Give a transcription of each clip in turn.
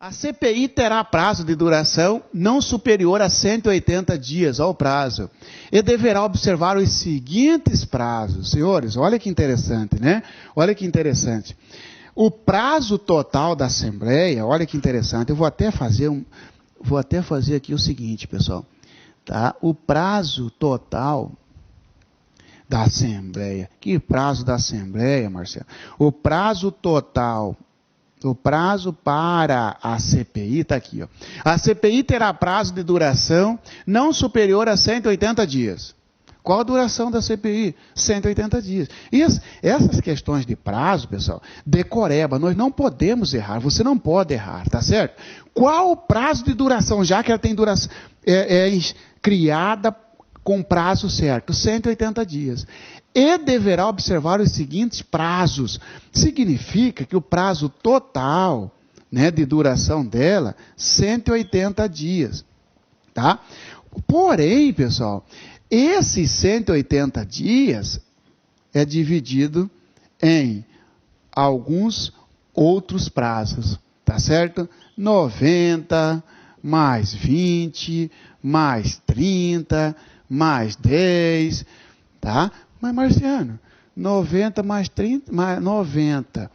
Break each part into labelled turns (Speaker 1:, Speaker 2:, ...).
Speaker 1: A CPI terá prazo de duração não superior a 180 dias ao prazo e deverá observar os seguintes prazos. Senhores, olha que interessante, né? Olha que interessante. O prazo total da Assembleia, olha que interessante, eu vou até fazer aqui o seguinte, pessoal, tá? O prazo total da Assembleia. Que prazo da Assembleia, Marcelo? O prazo total, o prazo para a CPI está aqui, ó. A CPI terá prazo de duração não superior a 180 dias. Qual a duração da CPI? 180 dias. Essas questões de prazo, pessoal, decoreba, nós não podemos errar, você não pode errar, tá certo? Qual o prazo de duração, já que ela tem duração, criada com prazo certo? 180 dias. E deverá observar os seguintes prazos. Significa que o prazo total, né, de duração dela, 180 dias. Tá? Porém, pessoal, esses 180 dias é dividido em alguns outros prazos. Tá certo? 90, mais 20, mais 30, mais 10, tá? Mas, Marciano, 90 mais 30, mais 90,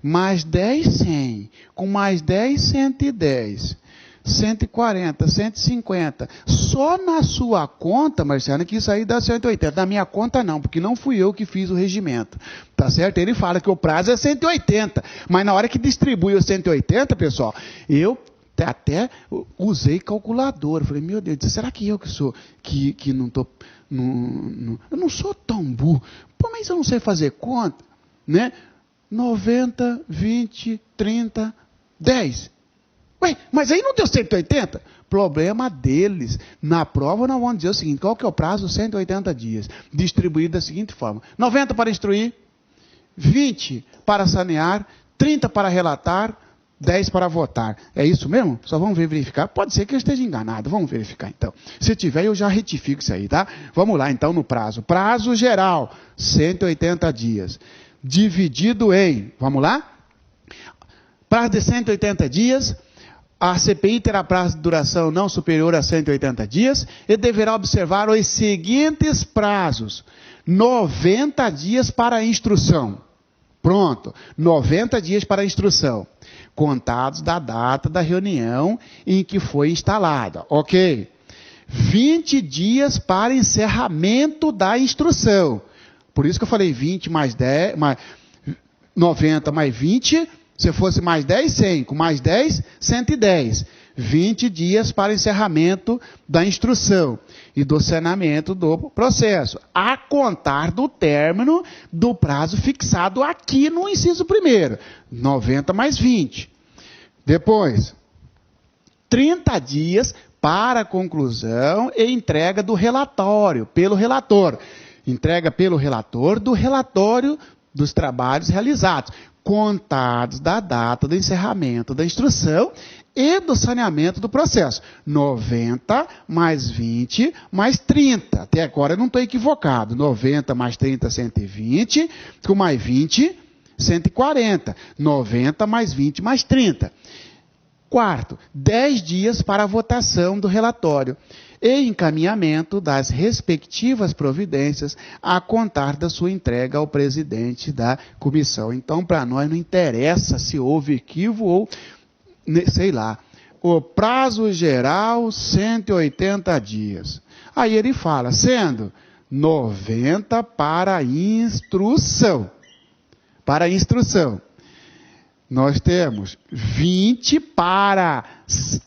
Speaker 1: mais 10, 100, com mais 10, 110, 140, 150. Só na sua conta, Marciano, que isso aí dá 180. Na minha conta não, porque não fui eu que fiz o regimento, tá certo? Ele fala que o prazo é 180, mas na hora que distribui os 180, pessoal, eu até usei calculadora. Falei, meu Deus, será que eu que sou, que não estou... eu não sou tão burro. Pô, mas eu não sei fazer conta, né? 90, 20, 30, 10. Ué, mas aí não deu 180? Problema deles. Na prova nós vamos dizer o seguinte, qual que é o prazo? 180 dias. Distribuído da seguinte forma. 90 para instruir, 20 para sanear, 30 para relatar, 10 para votar. É isso mesmo? Só vamos verificar. Pode ser que eu esteja enganado. Vamos verificar então. Se tiver, eu já retifico isso aí, tá? Vamos lá então no prazo. Prazo geral, 180 dias. Dividido em, vamos lá? Prazo de 180 dias. A CPI terá prazo de duração não superior a 180 dias e deverá observar os seguintes prazos. 90 dias para a instrução. Pronto. 90 dias para a instrução. Contados da data da reunião em que foi instalada. Ok. 20 dias para encerramento da instrução. Por isso que eu falei 20 mais 10, mais 90 mais 20, se fosse mais 10, 100. Com mais 10, 110. 20 dias para encerramento da instrução e do saneamento do processo, a contar do término do prazo fixado aqui no inciso 1º, 90 mais 20. Depois, 30 dias para a conclusão e entrega do relatório, pelo relator. Entrega pelo relator do relatório dos trabalhos realizados, contados da data do encerramento da instrução e do saneamento do processo. 90 mais 20 mais 30. Até agora eu não estou equivocado. 90 mais 30, 120. Com mais 20, 140. 90 mais 20 mais 30. Quarto, 10 dias para a votação do relatório e encaminhamento das respectivas providências a contar da sua entrega ao presidente da comissão. Então, para nós não interessa se houve equívoco ou, sei lá, o prazo geral 180 dias. Aí ele fala, sendo 90 para instrução. Para instrução. Nós temos 20 para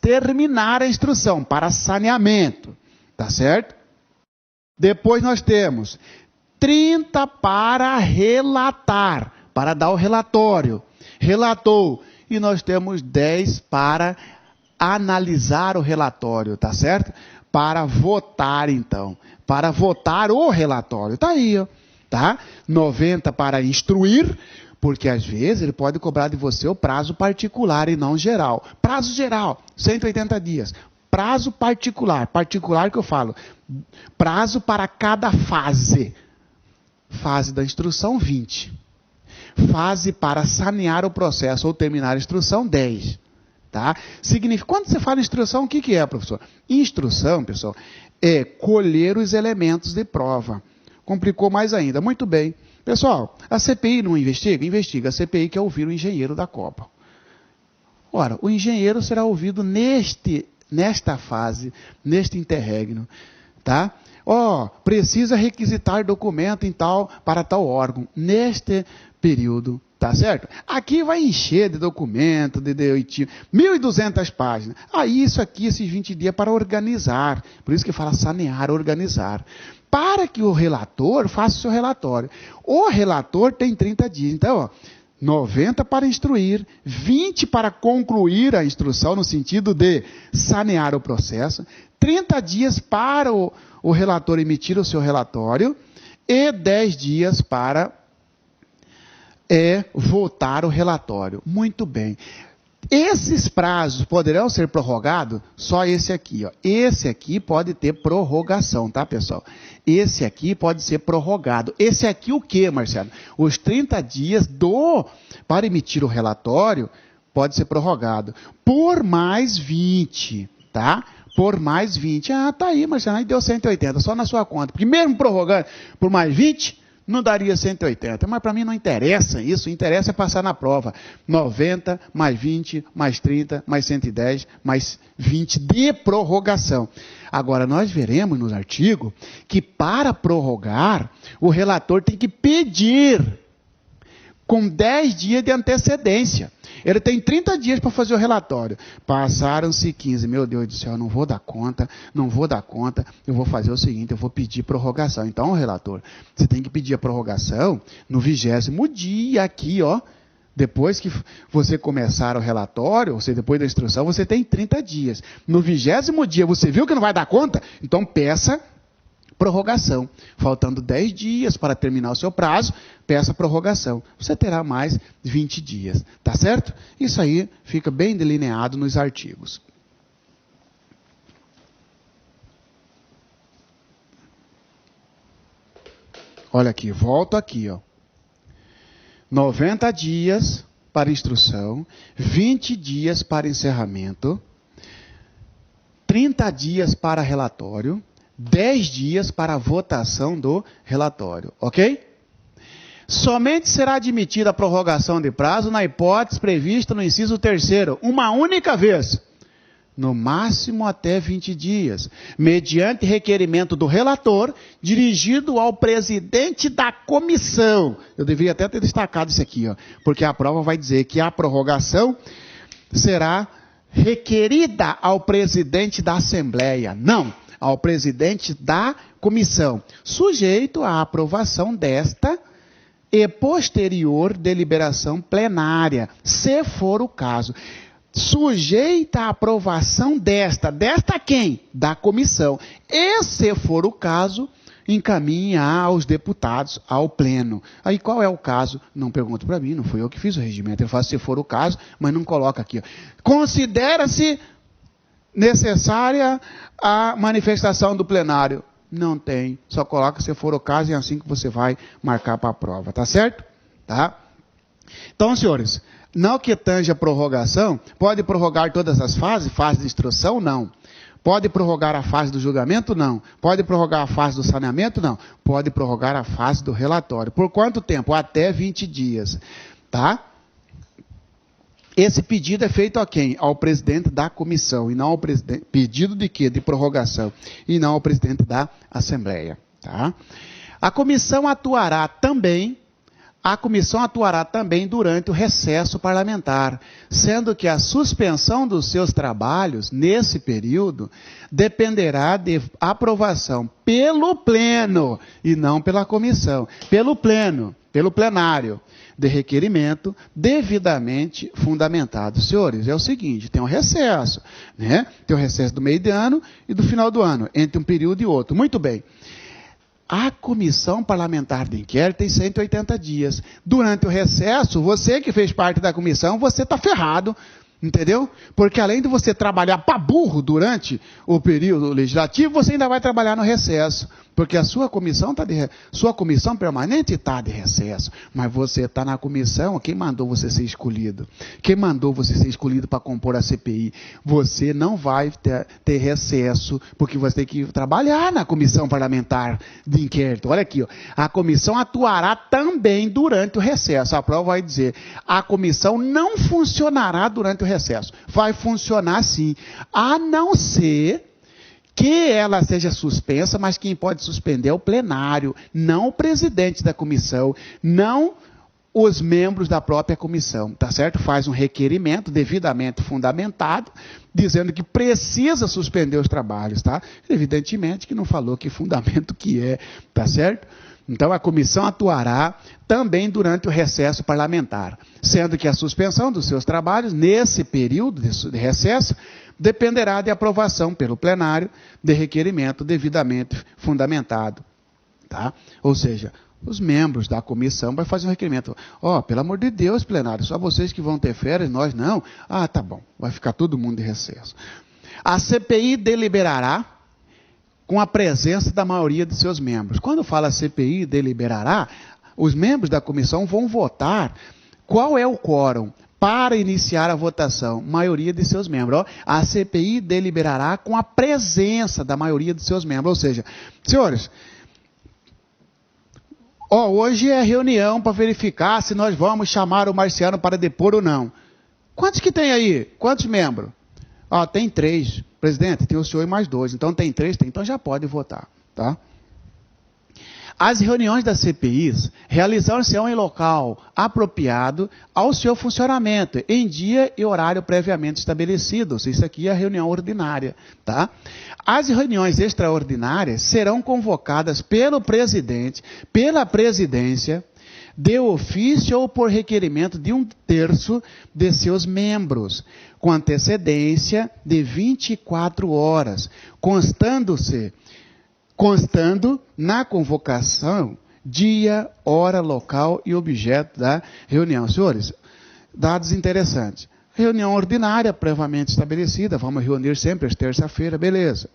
Speaker 1: terminar a instrução, para saneamento, tá certo? Depois nós temos 30 para relatar, para dar o relatório. Relatou. E nós temos 10 para analisar o relatório, tá certo? Para votar, então. Para votar o relatório. Tá aí, ó. Tá? 90 para instruir, porque às vezes ele pode cobrar de você o prazo particular e não geral. Prazo geral, 180 dias. Prazo particular, particular que eu falo, prazo para cada fase. Fase da instrução, 20. Fase para sanear o processo ou terminar a instrução, 10. Tá? Significa, quando você fala instrução, o que é, professor? Instrução, pessoal, é colher os elementos de prova. Complicou mais ainda. Muito bem. Pessoal, a CPI não investiga? Investiga. A CPI quer ouvir o engenheiro da Copa. Ora, o engenheiro será ouvido nesta fase, neste interregno. Tá? Precisa requisitar documento para tal órgão. Neste período. Tá certo? Aqui vai encher de documento, de 1.200 páginas. Aí isso aqui, esses 20 dias para organizar. Por isso que fala sanear, organizar. Para que o relator faça o seu relatório. O relator tem 30 dias. Então, 90 para instruir, 20 para concluir a instrução, no sentido de sanear o processo, 30 dias para o relator emitir o seu relatório e 10 dias para votar o relatório. Muito bem. Esses prazos poderão ser prorrogados? Só esse aqui. Esse aqui pode ter prorrogação, tá, pessoal? Esse aqui pode ser prorrogado. Esse aqui o quê, Marcelo? Os 30 dias para emitir o relatório pode ser prorrogado. Por mais 20, tá? Por mais 20. Tá aí, Marcelo, aí deu 180, só na sua conta. Porque mesmo prorrogando por mais 20... não daria 180, mas para mim não interessa isso, interessa é passar na prova. 90, mais 20, mais 30, mais 110, mais 20 de prorrogação. Agora, nós veremos no artigo que para prorrogar, o relator tem que pedir com 10 dias de antecedência. Ele tem 30 dias para fazer o relatório. Passaram-se 15. Meu Deus do céu, eu não vou dar conta. Eu vou fazer o seguinte, eu vou pedir prorrogação. Então, relator, você tem que pedir a prorrogação no 20º dia aqui, Depois que você começar o relatório, ou seja, depois da instrução, você tem 30 dias. No 20º dia, você viu que não vai dar conta? Então, peça prorrogação. Faltando 10 dias para terminar o seu prazo, peça prorrogação. Você terá mais 20 dias. Tá certo? Isso aí fica bem delineado nos artigos. Olha aqui, volto aqui, 90 dias para instrução, 20 dias para encerramento, 30 dias para relatório, 10 dias para a votação do relatório, ok? Somente será admitida a prorrogação de prazo na hipótese prevista no inciso 3º, uma única vez, no máximo até 20 dias, mediante requerimento do relator, dirigido ao presidente da comissão. Eu deveria até ter destacado isso aqui, porque a prova vai dizer que a prorrogação será requerida ao presidente da Assembleia. Não, ao presidente da comissão, sujeito à aprovação desta e posterior deliberação plenária, se for o caso. Sujeita à aprovação desta quem? Da comissão. E, se for o caso, encaminha aos deputados, ao pleno. Aí qual é o caso? Não pergunta para mim, não fui eu que fiz o regimento. Eu faço se for o caso, mas não coloca aqui. Considera-se necessária a manifestação do plenário? Não tem. Só coloca se for o caso e é assim que você vai marcar para a prova. Tá certo? Tá? Então, senhores, não que tange a prorrogação, pode prorrogar todas as fases? Fase de instrução? Não. Pode prorrogar a fase do julgamento? Não. Pode prorrogar a fase do saneamento? Não. Pode prorrogar a fase do relatório. Por quanto tempo? Até 20 dias. Tá? Esse pedido é feito a quem? Ao presidente da comissão, e não ao presidente. Pedido de quê? De prorrogação. E não ao presidente da Assembleia. Tá? A comissão atuará também durante o recesso parlamentar, sendo que a suspensão dos seus trabalhos, nesse período, dependerá de aprovação pelo pleno, e não pela comissão. Pelo pleno, pelo plenário, de requerimento devidamente fundamentado. Senhores, é o seguinte, tem um recesso, né? Tem o recesso do meio de ano e do final do ano, entre um período e outro. Muito bem. A comissão parlamentar de inquérito tem 180 dias. Durante o recesso, você que fez parte da comissão, você está ferrado. Entendeu? Porque além de você trabalhar para burro durante o período legislativo, você ainda vai trabalhar no recesso. Porque a sua comissão sua comissão permanente está de recesso. Mas você está na comissão, quem mandou você ser escolhido? Quem mandou você ser escolhido para compor a CPI? Você não vai ter recesso, porque você tem que trabalhar na comissão parlamentar de inquérito. Olha aqui, ó. A comissão atuará também durante o recesso. A prova vai dizer, a comissão não funcionará durante o recesso. Vai funcionar sim, a não ser que ela seja suspensa, mas quem pode suspender é o plenário, não o presidente da comissão, não os membros da própria comissão, tá certo? Faz um requerimento devidamente fundamentado, dizendo que precisa suspender os trabalhos, tá? Evidentemente que não falou que fundamento que é, tá certo? Então, a comissão atuará também durante o recesso parlamentar, sendo que a suspensão dos seus trabalhos, nesse período de recesso, dependerá de aprovação pelo plenário de requerimento devidamente fundamentado. Tá? Ou seja, os membros da comissão vão fazer um requerimento. Pelo amor de Deus, plenário, só vocês que vão ter férias, nós não. Tá bom, vai ficar todo mundo de recesso. A CPI deliberará com a presença da maioria de seus membros. Quando fala CPI deliberará, os membros da comissão vão votar qual é o quórum para iniciar a votação. Maioria de seus membros. A CPI deliberará com a presença da maioria de seus membros. Ou seja, senhores, hoje é reunião para verificar se nós vamos chamar o Marciano para depor ou não. Quantos que tem aí? Quantos membros? Tem 3. Presidente, tem o senhor e mais 2. Então tem 3, então já pode votar. Tá? As reuniões das CPIs realizam-se em local apropriado ao seu funcionamento, em dia e horário previamente estabelecidos. Isso aqui é a reunião ordinária. Tá? As reuniões extraordinárias serão convocadas pelo presidente, pela presidência, de ofício ou por requerimento de 1/3 de seus membros, com antecedência de 24 horas, constando na convocação dia, hora, local e objeto da reunião. Senhores, dados interessantes. Reunião ordinária, previamente estabelecida, vamos reunir sempre às terça-feira, beleza.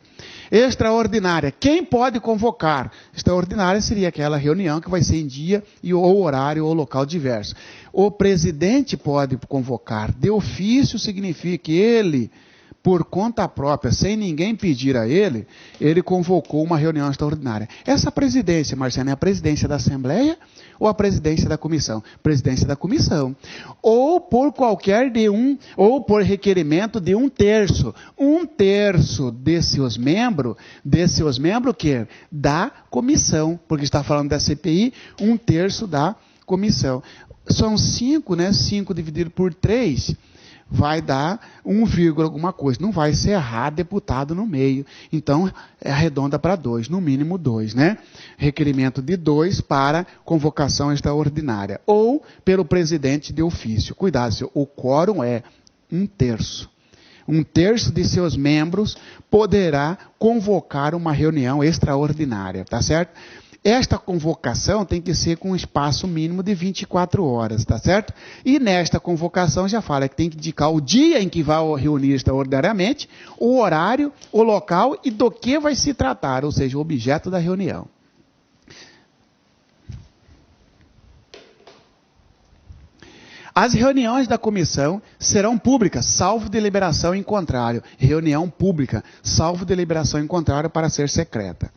Speaker 1: Extraordinária, quem pode convocar? Extraordinária seria aquela reunião que vai ser em dia ou horário ou local diverso. O presidente pode convocar. De ofício significa que ele, por conta própria, sem ninguém pedir a ele, ele convocou uma reunião extraordinária. Essa presidência, Marciano, é a presidência da Assembleia ou a presidência da comissão? Presidência da comissão. Ou por ou por requerimento de 1/3. 1/3 de seus membros que? Da comissão, porque está falando da CPI, 1/3 da comissão. São 5, né? 5 dividido por 3... vai dar 1, alguma coisa. Não vai ser errado deputado no meio. Então, arredonda para 2, no mínimo 2, né? Requerimento de 2 para convocação extraordinária. Ou pelo presidente de ofício. Cuidado, senhor, o quórum é 1/3. 1/3 de seus membros poderá convocar uma reunião extraordinária, tá certo? Esta convocação tem que ser com um espaço mínimo de 24 horas, tá certo? E nesta convocação já fala que tem que indicar o dia em que vai reunir extraordinariamente, o horário, o local e do que vai se tratar, ou seja, o objeto da reunião. As reuniões da comissão serão públicas, salvo deliberação em contrário. Reunião pública, salvo deliberação em contrário para ser secreta.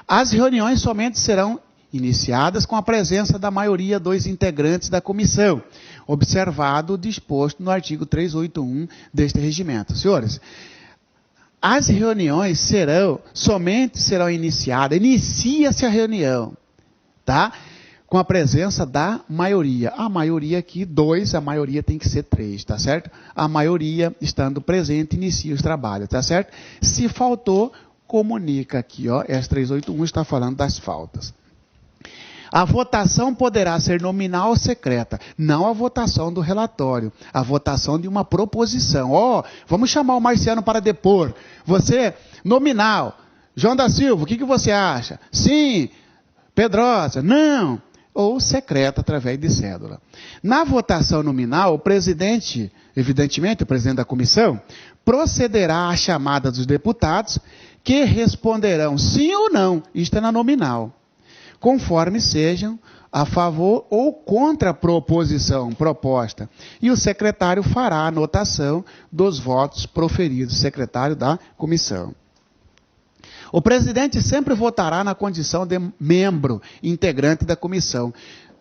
Speaker 1: As reuniões somente serão iniciadas com a presença da maioria dos integrantes da comissão, observado o disposto no artigo 381 deste regimento. Senhores, as reuniões somente serão iniciadas, inicia-se a reunião, tá? Com a presença da maioria. A maioria aqui, 2, a maioria tem que ser 3, tá certo? A maioria, estando presente, inicia os trabalhos, tá certo? Se faltou, comunica aqui, S381 está falando das faltas. A votação poderá ser nominal ou secreta, não a votação do relatório, a votação de uma proposição. Vamos chamar o Marciano para depor. Você, nominal. João da Silva, o que você acha? Sim. Pedrosa, não. ou secreta através de cédula. Na votação nominal, o presidente, evidentemente, o presidente da comissão, procederá à chamada dos deputados que responderão sim ou não, isto é na nominal, conforme sejam a favor ou contra a proposição proposta. E o secretário fará a anotação dos votos proferidos, secretário da comissão. O presidente sempre votará na condição de membro integrante da comissão.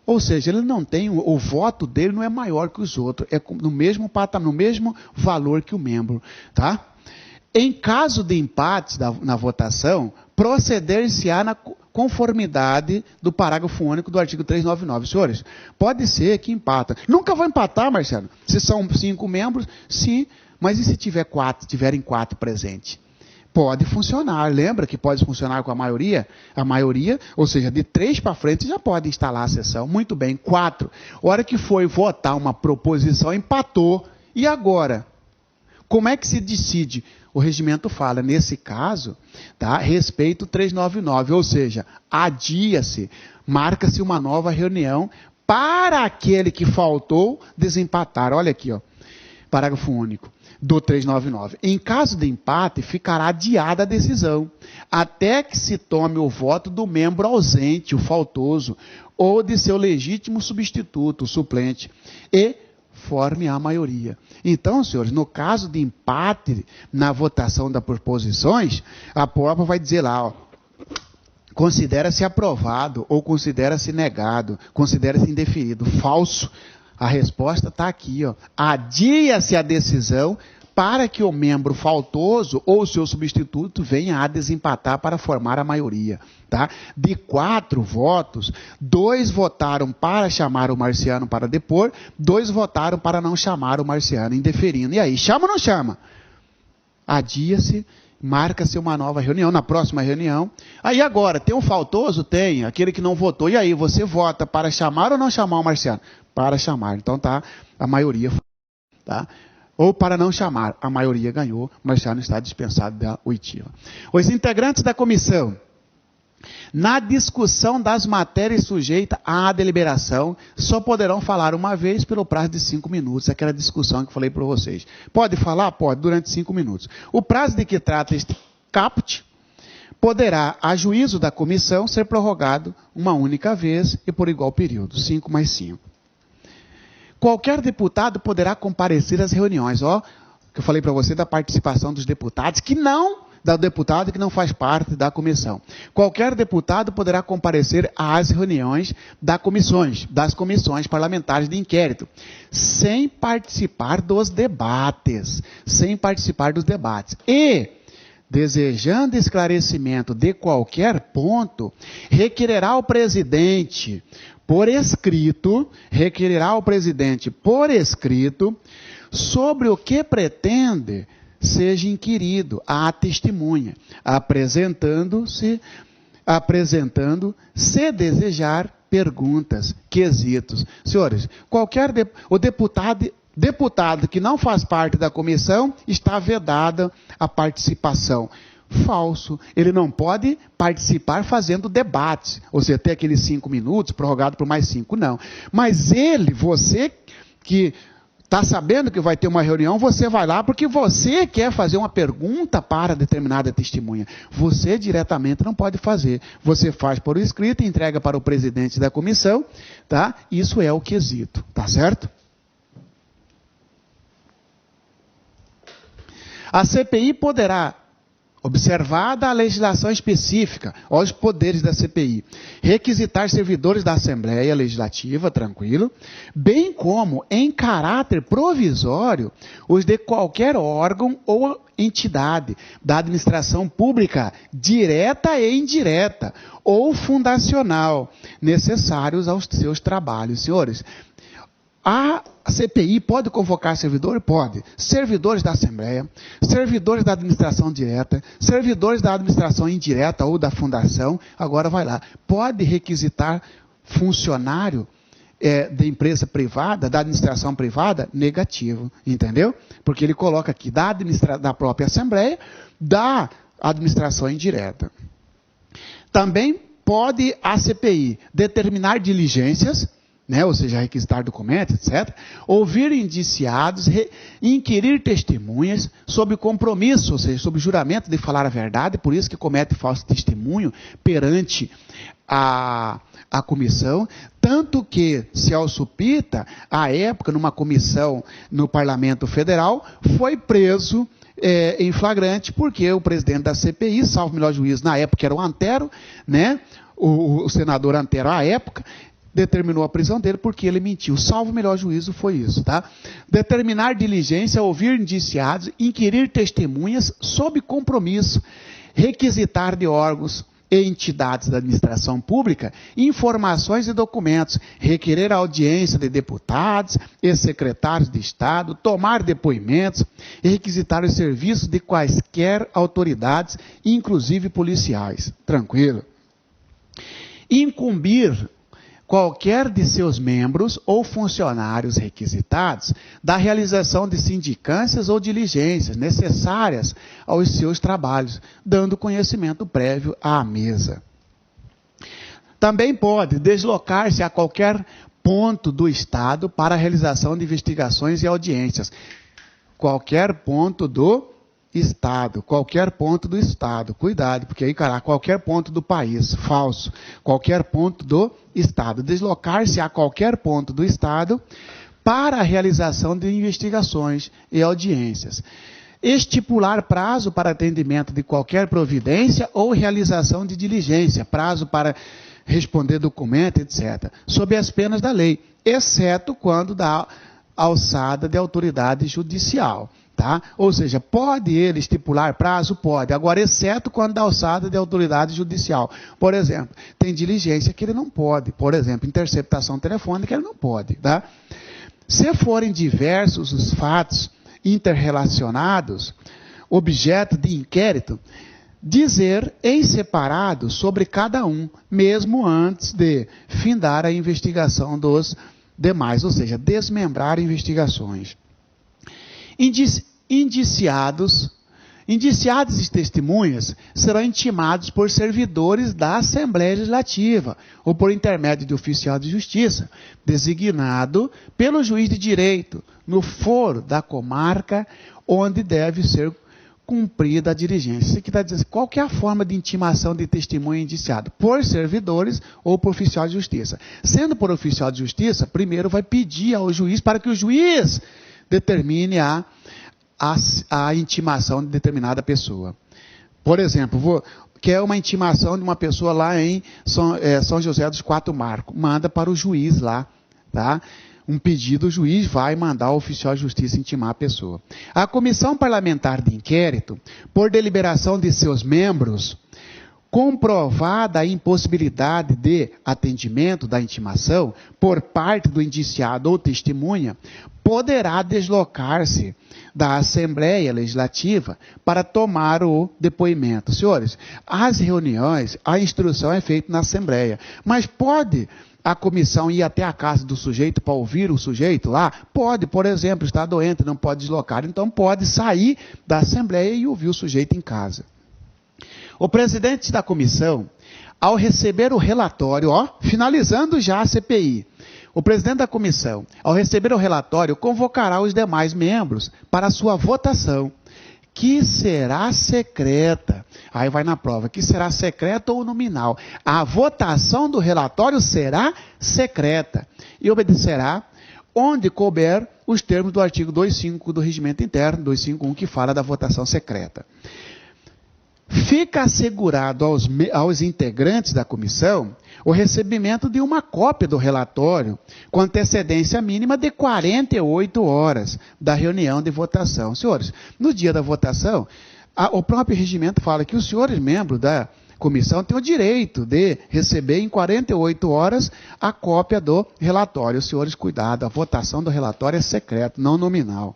Speaker 1: Ou seja, ele não tem, o voto dele não é maior que os outros, é no mesmo patamar, no mesmo valor que o membro, tá? Em caso de empate na votação, proceder-se-á na conformidade do parágrafo único do artigo 399. Senhores, pode ser que empata. Nunca vou empatar, Marcelo. Se são 5 membros, sim, mas e se tiverem 4 presentes? Pode funcionar. Lembra que pode funcionar com a maioria? A maioria, ou seja, de 3 para frente já pode instalar a sessão. Muito bem, 4. Hora que foi votar uma proposição, empatou. E agora? Como é que se decide? O regimento fala, nesse caso, tá? Respeito 399, ou seja, adia-se, marca-se uma nova reunião para aquele que faltou desempatar. Olha aqui, ó, parágrafo único do 399. Em caso de empate, ficará adiada a decisão, até que se tome o voto do membro ausente, o faltoso, ou de seu legítimo substituto, o suplente, e forme a maioria. Então, senhores, no caso de empate na votação das proposições, a prova vai dizer lá, ó, considera-se aprovado ou considera-se negado, considera-se indeferido. Falso. A resposta está aqui, ó. Adia-se a decisão para que o membro faltoso ou seu substituto venha a desempatar para formar a maioria. Tá? De 4 votos, 2 votaram para chamar o Marciano para depor, 2 votaram para não chamar o Marciano, indeferindo. E aí, chama ou não chama? Adia-se, marca-se uma nova reunião, na próxima reunião. Aí agora, tem um faltoso? Tem, aquele que não votou. E aí, você vota para chamar ou não chamar o Marciano? Para chamar. Então tá, a maioria. Tá? Ou para não chamar, a maioria ganhou, Marciano está dispensado da oitiva. Os integrantes da comissão, na discussão das matérias sujeitas à deliberação, só poderão falar uma vez pelo prazo de 5 minutos, aquela discussão que eu falei para vocês. Pode falar? Pode, durante 5 minutos. O prazo de que trata este caput poderá, a juízo da comissão, ser prorrogado uma única vez e por igual período, 5 mais 5. Qualquer deputado poderá comparecer às reuniões, ó, que eu falei para você da participação dos deputados, da deputada que não faz parte da comissão. Qualquer deputado poderá comparecer às reuniões das comissões parlamentares de inquérito, sem participar dos debates. E, desejando esclarecimento de qualquer ponto, requererá ao presidente por escrito, sobre o que pretende seja inquirido à testemunha, apresentando, se desejar, perguntas, quesitos. Senhores, o deputado que não faz parte da comissão está vedada a participação. Falso. Ele não pode participar fazendo debates, ou seja, ter aqueles 5 minutos, prorrogado por mais 5, não. Mas você que está sabendo que vai ter uma reunião, você vai lá porque você quer fazer uma pergunta para determinada testemunha. Você diretamente não pode fazer. Você faz por escrito e entrega para o presidente da comissão, tá? Isso é o quesito, tá certo? A CPI poderá, observada a legislação específica, aos poderes da CPI, requisitar servidores da Assembleia Legislativa, tranquilo, bem como, em caráter provisório, os de qualquer órgão ou entidade da administração pública, direta e indireta, ou fundacional, necessários aos seus trabalhos. Senhores, a CPI pode convocar servidores? Pode. Servidores da Assembleia, servidores da administração direta, servidores da administração indireta ou da fundação, agora vai lá. Pode requisitar funcionário da empresa privada, da administração privada? Negativo, entendeu? Porque ele coloca aqui da própria Assembleia, da administração indireta. Também pode a CPI determinar diligências, né, ou seja, requisitar documentos, etc., ouvir indiciados, inquirir testemunhas sob compromisso, ou seja, sob juramento de falar a verdade, por isso que comete falso testemunho perante a comissão, tanto que Celso Pitta, à época, numa comissão no Parlamento Federal, foi preso em flagrante, porque o presidente da CPI, salvo melhor juízo, na época era o Antero, né, o senador Antero à época, determinou a prisão dele porque ele mentiu. Salvo melhor juízo foi isso, tá? Determinar diligência, ouvir indiciados, inquirir testemunhas sob compromisso, requisitar de órgãos e entidades da administração pública informações e documentos, requerer a audiência de deputados e secretários de Estado, tomar depoimentos e requisitar os serviços de quaisquer autoridades, inclusive policiais. Tranquilo. Incumbir qualquer de seus membros ou funcionários requisitados da realização de sindicâncias ou diligências necessárias aos seus trabalhos, dando conhecimento prévio à mesa. Também pode deslocar-se a qualquer ponto do Estado para a realização de investigações e audiências. Qualquer ponto do Estado, qualquer ponto do Estado, cuidado, porque aí, cara, qualquer ponto do país, falso, qualquer ponto do Estado, deslocar-se a qualquer ponto do Estado para a realização de investigações e audiências, estipular prazo para atendimento de qualquer providência ou realização de diligência, prazo para responder documento, etc., sob as penas da lei, exceto quando da alçada de autoridade judicial. Tá? Ou seja, pode ele estipular prazo? Pode. Agora, exceto quando da alçada de autoridade judicial. Por exemplo, tem diligência que ele não pode. Por exemplo, interceptação telefônica ele não pode. Tá? Se forem diversos os fatos interrelacionados, objeto de inquérito, dizer em separado sobre cada um, mesmo antes de findar a investigação dos demais. Ou seja, desmembrar investigações. Indiciados e testemunhas serão intimados por servidores da Assembleia Legislativa ou por intermédio de oficial de justiça, designado pelo juiz de direito, no foro da comarca onde deve ser cumprida a diligência. Isso aqui está dizendo qual que é a forma de intimação de testemunha indiciado? Por servidores ou por oficial de justiça. Sendo por oficial de justiça, primeiro vai pedir ao juiz para que o juiz determine a intimação de determinada pessoa. Por exemplo, quer uma intimação de uma pessoa lá em São José dos Quatro Marcos, manda para o juiz lá, tá? Um pedido, o juiz vai mandar o oficial de justiça intimar a pessoa. A comissão parlamentar de inquérito, por deliberação de seus membros, comprovada a impossibilidade de atendimento da intimação por parte do indiciado ou testemunha, poderá deslocar-se da Assembleia Legislativa para tomar o depoimento. Senhores, as reuniões, a instrução é feita na Assembleia, mas pode a comissão ir até a casa do sujeito para ouvir o sujeito lá? Pode, por exemplo, está doente, não pode deslocar, então pode sair da Assembleia e ouvir o sujeito em casa. O presidente da comissão, ao receber o relatório, finalizando já a CPI, o presidente da comissão, ao receber o relatório, convocará os demais membros para a sua votação, que será secreta. Aí vai na prova, que será secreta ou nominal. A votação do relatório será secreta e obedecerá onde couber os termos do artigo 255 do Regimento Interno, 251, que fala da votação secreta. Fica assegurado aos integrantes da comissão o recebimento de uma cópia do relatório com antecedência mínima de 48 horas da reunião de votação. Senhores, no dia da votação, o próprio regimento fala que os senhores membros da comissão têm o direito de receber em 48 horas a cópia do relatório. Senhores, cuidado, a votação do relatório é secreta, não nominal.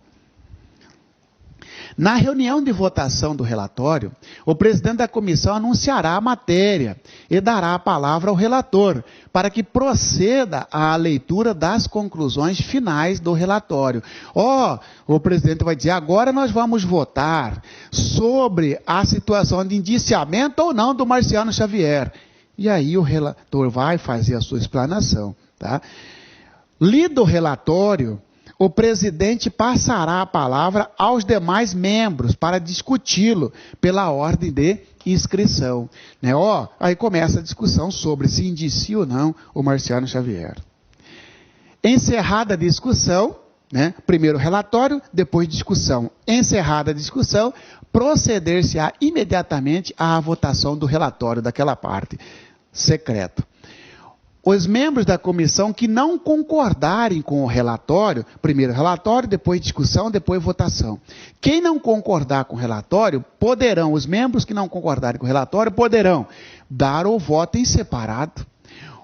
Speaker 1: Na reunião de votação do relatório, o presidente da comissão anunciará a matéria e dará a palavra ao relator, para que proceda à leitura das conclusões finais do relatório. O presidente vai dizer, agora nós vamos votar sobre a situação de indiciamento ou não do Marciano Xavier. E aí o relator vai fazer a sua explanação. Tá? Lido o relatório, o presidente passará a palavra aos demais membros para discuti-lo pela ordem de inscrição. Né? Aí começa a discussão sobre se indicia ou não o Marciano Xavier. Encerrada a discussão, né? Primeiro relatório, depois discussão. Encerrada a discussão, proceder-se-á imediatamente à votação do relatório daquela parte. Secreto. Os membros da comissão que não concordarem com o relatório, primeiro relatório, depois discussão, depois votação. Quem não concordar com o relatório, os membros que não concordarem com o relatório, poderão dar o voto em separado,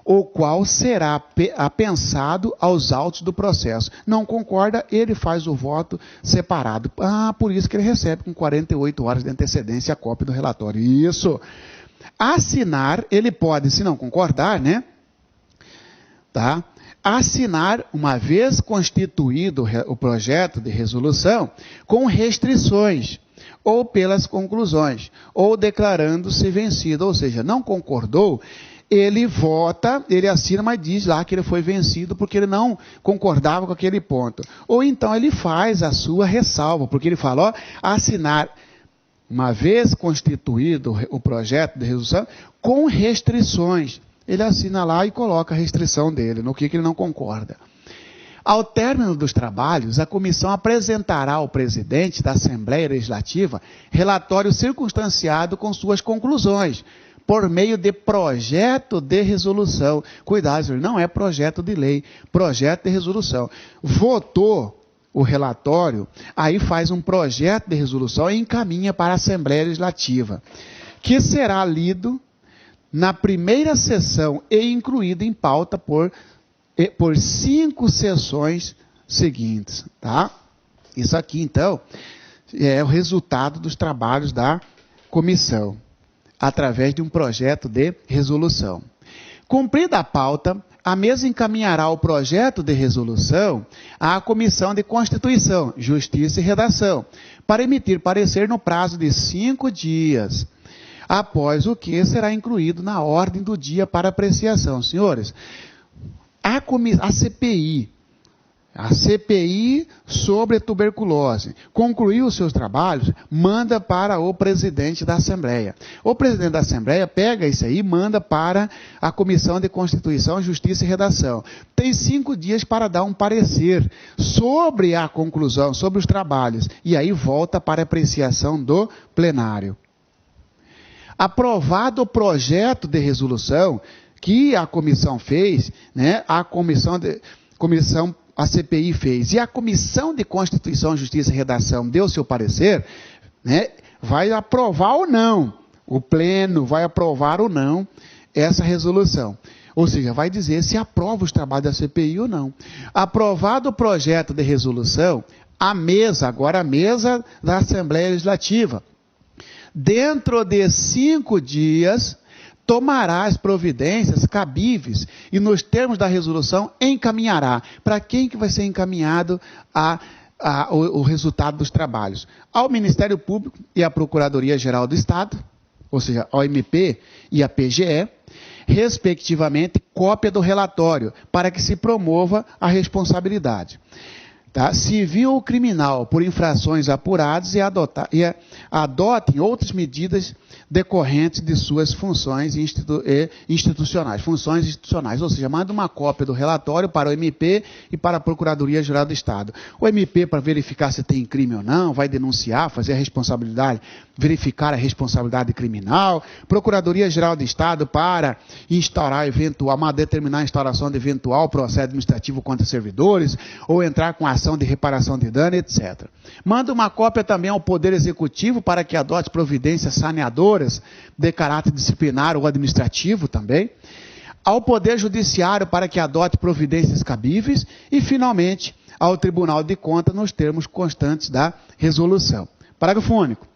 Speaker 1: o qual será apensado aos autos do processo. Não concorda, ele faz o voto separado. Por isso que ele recebe com 48 horas de antecedência a cópia do relatório. Isso. Assinar, ele pode, se não concordar, né? Tá? Assinar, uma vez constituído o projeto de resolução, com restrições, ou pelas conclusões, ou declarando-se vencido, ou seja, não concordou, ele vota, ele assina, mas diz lá que ele foi vencido porque ele não concordava com aquele ponto. Ou então ele faz a sua ressalva, porque ele fala, assinar, uma vez constituído o projeto de resolução, com restrições. Ele assina lá e coloca a restrição dele, no que ele não concorda. Ao término dos trabalhos, a comissão apresentará ao presidente da Assembleia Legislativa relatório circunstanciado com suas conclusões, por meio de projeto de resolução. Cuidado, não é projeto de lei, projeto de resolução. Votou o relatório, aí faz um projeto de resolução e encaminha para a Assembleia Legislativa, que será lido na primeira sessão e incluído em pauta por 5 sessões seguintes. Tá? Isso aqui, então, é o resultado dos trabalhos da comissão, através de um projeto de resolução. Cumprida a pauta, a mesa encaminhará o projeto de resolução à Comissão de Constituição, Justiça e Redação, para emitir parecer no prazo de 5 dias. Após o que será incluído na ordem do dia para apreciação. Senhores, a CPI sobre a tuberculose concluiu os seus trabalhos, manda para o presidente da Assembleia. O presidente da Assembleia pega isso aí e manda para a Comissão de Constituição, Justiça e Redação. Tem 5 dias para dar um parecer sobre a conclusão, sobre os trabalhos, e aí volta para a apreciação do plenário. Aprovado o projeto de resolução que a comissão fez, né, a CPI fez, e a Comissão de Constituição, Justiça e Redação deu seu parecer, né, vai aprovar ou não, o pleno vai aprovar ou não essa resolução. Ou seja, vai dizer se aprova os trabalhos da CPI ou não. Aprovado o projeto de resolução, agora a mesa da Assembleia Legislativa, dentro de 5 dias, tomará as providências cabíveis e, nos termos da resolução, encaminhará. Para quem que vai ser encaminhado o resultado dos trabalhos? Ao Ministério Público e à Procuradoria-Geral do Estado, ou seja, ao MP e à PGE, respectivamente, cópia do relatório, para que se promova a responsabilidade. Tá? Civil ou criminal, por infrações apuradas e adotem outras medidas decorrentes de suas funções institucionais. Funções institucionais, ou seja, manda uma cópia do relatório para o MP e para a Procuradoria-Geral do Estado. O MP, para verificar se tem crime ou não, vai denunciar, fazer a responsabilidade, verificar a responsabilidade criminal. Procuradoria-Geral do Estado para determinar a instauração de eventual processo administrativo contra servidores, ou entrar com ação de reparação de dano, etc. Manda uma cópia também ao Poder Executivo para que adote providências saneadoras de caráter disciplinar ou administrativo também. Ao Poder Judiciário para que adote providências cabíveis e, finalmente, ao Tribunal de Contas nos termos constantes da resolução. Parágrafo único.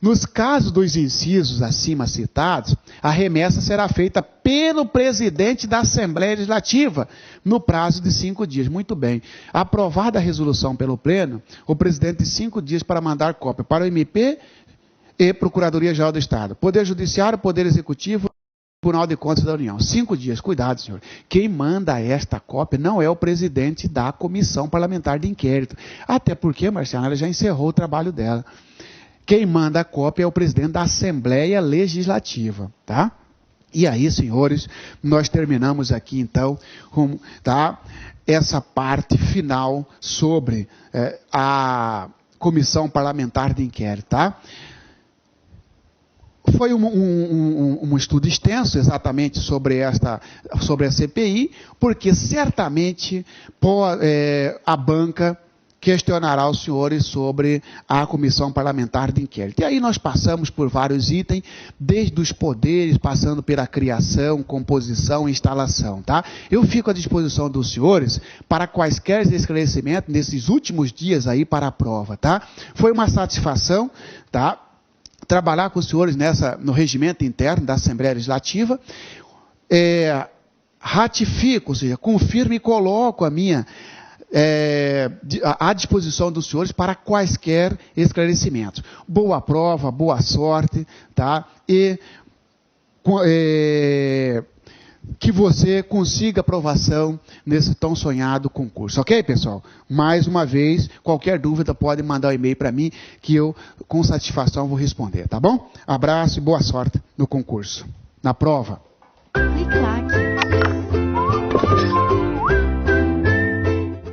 Speaker 1: Nos casos dos incisos acima citados, a remessa será feita pelo presidente da Assembleia Legislativa, no prazo de 5 dias. Muito bem. Aprovada a resolução pelo Pleno, o presidente tem 5 dias para mandar cópia para o MP e Procuradoria-Geral do Estado. Poder Judiciário, Poder Executivo, Tribunal de Contas da União. 5 dias. Cuidado, senhor. Quem manda esta cópia não é o presidente da Comissão Parlamentar de Inquérito. Até porque, Marciana, ela já encerrou o trabalho dela. Quem manda a cópia é o presidente da Assembleia Legislativa, tá? E aí, senhores, nós terminamos aqui, então, tá? Essa parte final sobre a Comissão Parlamentar de Inquérito, tá? Foi um estudo extenso exatamente sobre a CPI, porque certamente a banca questionará os senhores sobre a Comissão Parlamentar de Inquérito. E aí nós passamos por vários itens, desde os poderes, passando pela criação, composição e instalação, tá? Eu fico à disposição dos senhores para quaisquer esclarecimentos nesses últimos dias aí para a prova, tá? Foi uma satisfação, tá? Trabalhar com os senhores no regimento interno da Assembleia Legislativa. Ratifico, ou seja, confirmo e coloco a minha à disposição dos senhores para quaisquer esclarecimentos. Boa prova, boa sorte, tá? E que você consiga aprovação nesse tão sonhado concurso. Ok, pessoal? Mais uma vez, qualquer dúvida pode mandar um e-mail para mim que eu, com satisfação, vou responder, tá bom? Abraço e boa sorte no concurso, na prova.
Speaker 2: Clique